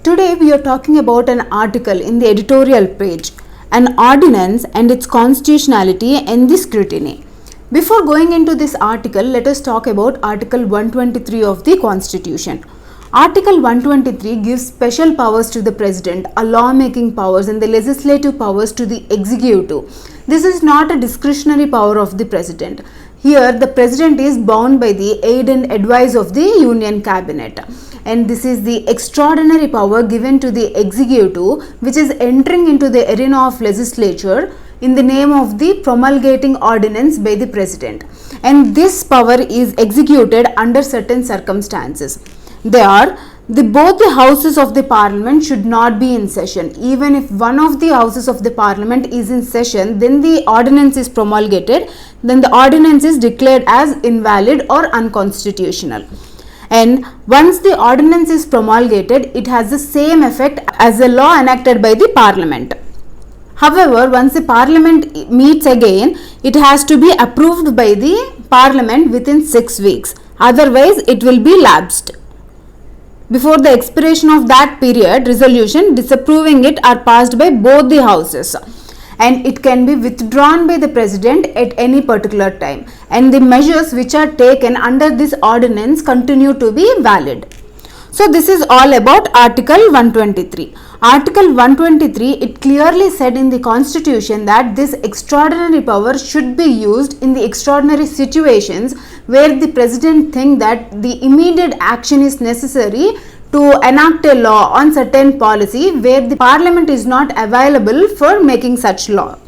Today we are talking about an article in the editorial page, an ordinance and its constitutionality and the scrutiny. Before going into this article, let us talk about Article 123 of the Constitution. Article 123 gives special powers to the President, a lawmaking powers and the legislative powers to the executive. This is not a discretionary power of the President. Here the President is bound by the aid and advice of the Union Cabinet. And this is the extraordinary power given to the executive, which is entering into the arena of legislature in the name of the promulgating ordinance by the President. And this power is executed under certain circumstances. They are both the houses of the Parliament should not be in session. Even if one of the houses of the Parliament is in session, then the ordinance is promulgated, then the ordinance is declared as invalid or unconstitutional. And once the ordinance is promulgated, it has the same effect as a law enacted by the Parliament. However, once the Parliament meets again, it has to be approved by the Parliament within 6 weeks. Otherwise, it will be lapsed. Before the expiration of that period, resolution disapproving it are passed by both the houses. And it can be withdrawn by the President at any particular time, and the measures which are taken under this ordinance continue to be valid. So this is all about Article 123. Article 123, it clearly said in the Constitution that this extraordinary power should be used in the extraordinary situations where the President thinks that the immediate action is necessary to enact a law on certain policy where the Parliament is not available for making such law.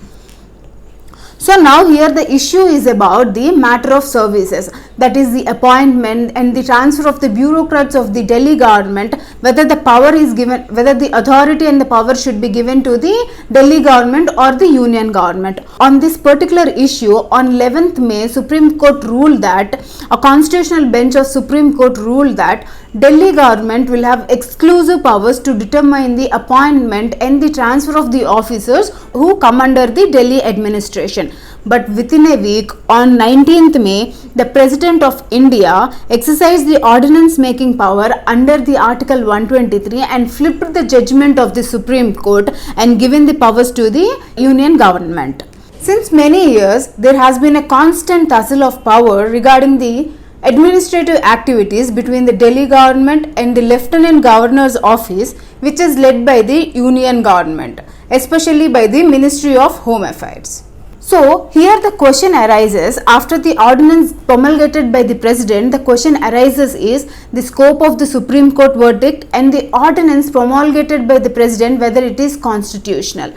So now here the issue is about the matter of services, that is the appointment and the transfer of the bureaucrats of the Delhi government, whether the power is given, whether the authority and the power should be given to the Delhi government or the union government. On this particular issue, on 11th May, Supreme Court ruled that, a constitutional bench of Supreme Court ruled that Delhi government will have exclusive powers to determine the appointment and the transfer of the officers who come under the Delhi administration. But within a week, on 19th May, the President of India exercised the ordinance making power under the Article 123 and flipped the judgment of the Supreme Court and given the powers to the Union government. Since many years, there has been a constant tussle of power regarding the administrative activities between the Delhi government and the Lieutenant Governor's office, which is led by the Union government, especially by the Ministry of Home Affairs. So here the question arises, after the ordinance promulgated by the President, the question arises is the scope of the Supreme Court verdict and the ordinance promulgated by the President, whether it is constitutional.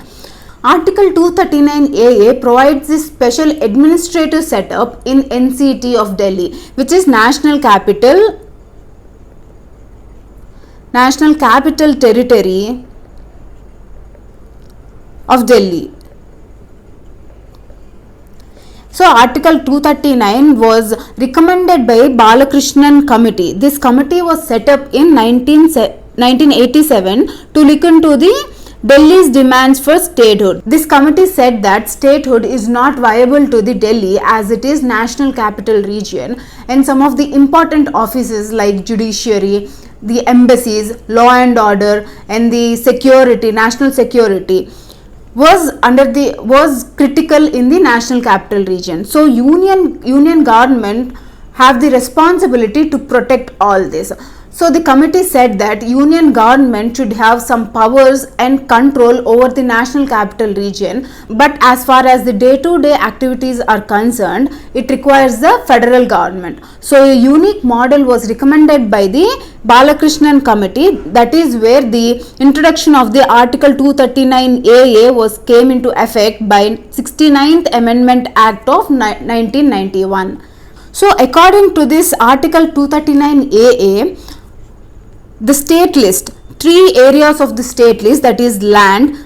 Article 239AA provides this special administrative setup in NCT of Delhi, which is National Capital Territory of Delhi. So Article 239 was recommended by Balakrishnan Committee. This committee was set up in 1987 to look into the Delhi's demands for statehood. This committee said that statehood is not viable to the Delhi as it is national capital region, and some of the important offices like judiciary, the embassies, law and order and the security, national security was critical in the national capital region. So union government have the responsibility to protect all this. So the committee said that union government should have some powers and control over the national capital region, but as far as the day-to-day activities are concerned, it requires the federal government. So a unique model was recommended by the Balakrishnan Committee, that is where the introduction of the Article 239AA came into effect by 69th Amendment Act of 1991. So according to this Article 239AA, the state list, 3 areas of the state list, that is land,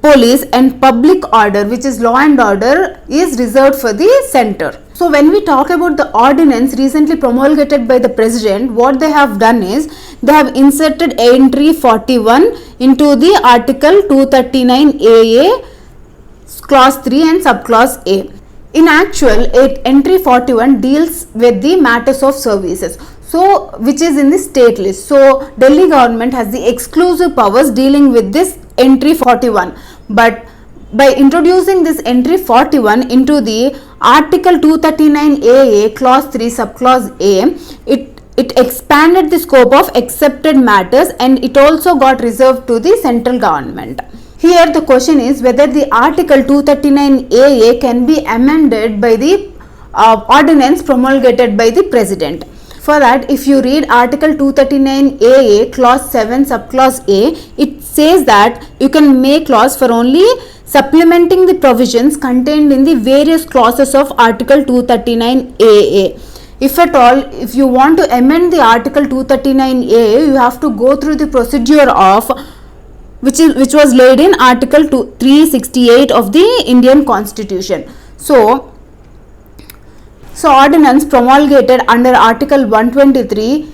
police and public order, which is law and order, is reserved for the center. So when we talk about the ordinance recently promulgated by the President, what they have done is they have inserted entry 41 into the Article 239AA clause 3 and subclause A. In actual, entry 41 deals with the matters of services. so which is in the state list. So Delhi government has the exclusive powers dealing with this entry 41, but by introducing this entry 41 into the Article 239AA clause 3 subclause A, it expanded the scope of accepted matters, and it also got reserved to the central government. Here the question is whether the Article 239AA can be amended by the ordinance promulgated by the President. For that, if you read Article 239AA clause 7 subclause A, it says that you can make laws for only supplementing the provisions contained in the various clauses of Article 239AA. If at all, if you want to amend the Article 239A, you have to go through the procedure of which was laid in Article 368 of the Indian Constitution. So ordinance promulgated under Article 123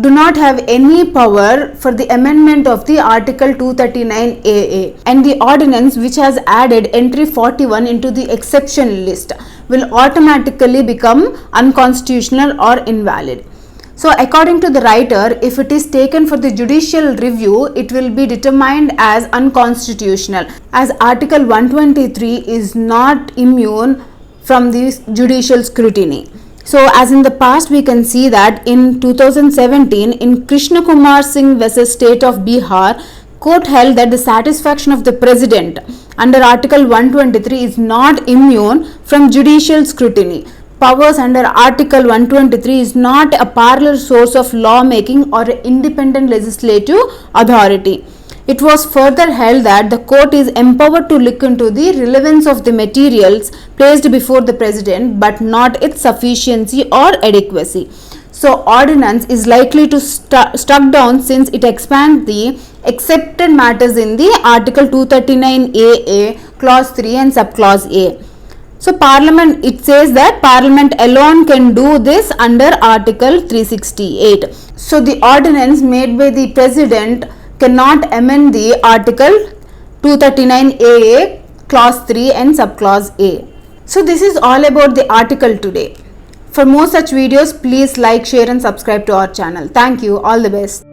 do not have any power for the amendment of the Article 239AA, and the ordinance which has added entry 41 into the exception list will automatically become unconstitutional or invalid. So according to the writer, if it is taken for the judicial review, it will be determined as unconstitutional, as Article 123 is not immune from the judicial scrutiny. So as in the past, we can see that in 2017 in Krishna Kumar Singh versus State of Bihar, court held that the satisfaction of the President under Article 123 is not immune from judicial scrutiny. Powers under Article 123 is not a parallel source of lawmaking or independent legislative authority. It was further held that the court is empowered to look into the relevance of the materials placed before the President, but not its sufficiency or adequacy. So ordinance is likely to struck down since it expands the accepted matters in the Article 239AA clause 3 and subclause A. So Parliament, it says that Parliament alone can do this under Article 368. So the ordinance made by the President cannot amend the Article 239AA clause 3 and subclause A. So this is all about the article today. For more such videos, please like, share and subscribe to our channel. Thank you. All the best.